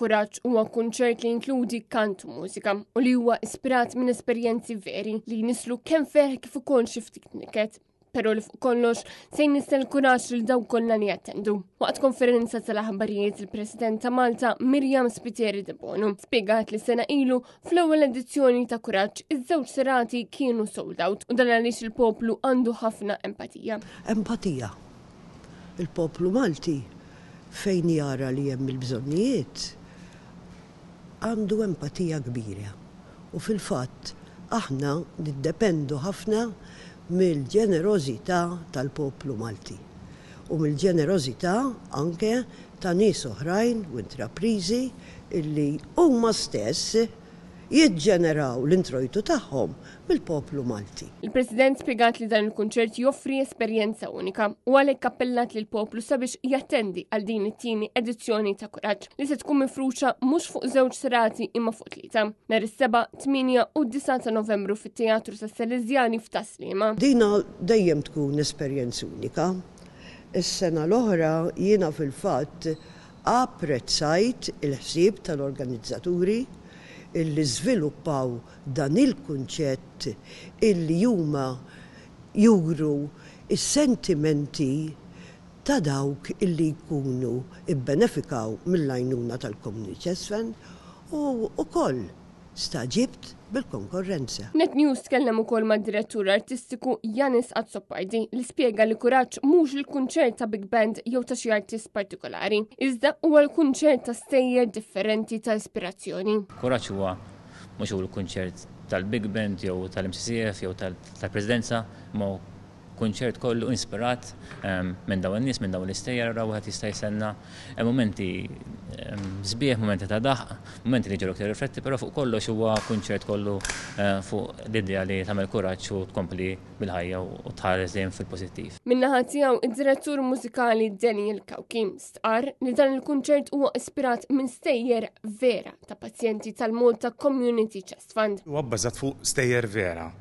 Kuraġġ huwa kunċert li jinkludi kant u mużika u li huwa ispirat minn esperjenzi veri li nislu kemm ferħ kif ukoll xi ftit niket. Pero li fuq kollox se jnistel kuraġġ lil dawk kollha li jattendu. Waqt konferenza tal-aħbarijiet il-President ta' Malta Mirjam Spiteri de Bono spjegat li sena ilu fl-ewwel edizzjoni ta' Kuraġġ iż-żewġ serati kienu sold out u dan għaliex il-poplu għandu ħafna empatija. Empatija. Il-poplu Malti fejn jara li hemm il-bżonnijiet għandu empatija kbira. U fil-fatt aħna niddependu ħafna mill-ġenerożità tal-poplu Malti u mill-ġenerożità anke ta' nies oħrajn u intrapriżi illi huma stess jiġġeneraw l-introjtu tagħhom mill-poplu Malti. Il-President spjegat li dan il-kunċert joffri esperjenza unika u għalhekk appellat lil poplu sabiex jattendi għal din it-tieni edizzjoni ta' Kuraġġ li se tkun mifruxa mhux fuq żewġ serati imma fuq tlieta nhar is-7, 8 u 9 ta' Novembru fit-Teatru tas-Salesiani f'Taslima. Dina dejjem tkun esperjenza unika. Is-sena l-oħra jiena fil-fatt apprezzajt il-ħsieb tal-organizzaturi illi żviluppaw dan il-kunċett illi huma juru is-sentimenti ta' dawk illi jkunu ibbenefikaw mill-għajnuna tal-Community Chest Fund u wkoll staġibt bil-konkurrenza. Net News tkellem ukoll mad-direttur artistiku Janis Azzopardi li spjega li Kuraġġ mhux il-kunċert ta' big band jew ta' xi artist partikolari, iżda huwa l-kunċert ta' stejjer differenti ta' ispirazzjoni. Kuraġġ huwa mhux l-kunċert tal-big band jew tal-MCCF jew tal-Presidenza, ma kunċert kollu inspirat minn dawn in-nies, minn dawn l-istejjer ra wieħed jista' jsenna momenti sbieħ, momenti ta' daħq, momenti li ġeru aktar rifletti, però fuq kollox huwa kunċert kollu fuq l-idea li tagħmel kuraġġ u tkompli bil-ħajja u tħares dejjem fil-pożittiv. Min-naħa tiegħu id-direttur mużikali Daniel Kawkim stqar li dan il-kunċert huwa ispirat minn stejjer vera ta' pazjenti tal-Malta Community Chest Fund. Huwa bbażat fuq stejjer vera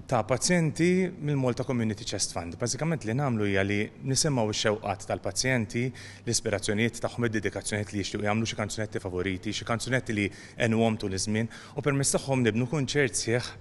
ta' pazjenti mill-Malta Community Chest Fund. Bażikament li nagħmlu hija li nisimgħu x-xewqat tal-pazjenti, l-ispirazzjonijiet tagħhom, id-dedikazzjonijiet li jixtiequ jagħmlu xi kanzunetti favoriti, xi kanzunetti li għenwhom tul iż-żmien u permezz tagħhom nibnu kunċert sieħ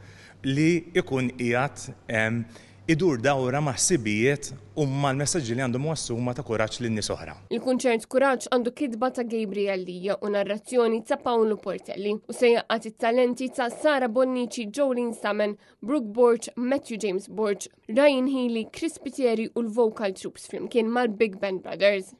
li jkun qiegħed idur dawra ma' ħsibijiet u mal-messaġġi li għandhom wassuma ta' kuraġġ lin-nies oħra. Il-kunċert Kuraġġ għandu kitba ta' Gabriel Lija u narrazzjoni ta' Paolo Portelli u se jaqgħad it-talenti ta' Sara Bonnici, Jolene Salmon, Brooke Borch, Matthew James Borch, Ryan Healy, Chris Pitieri u l-Vocal Troops flimkien mal-Big Band Brothers.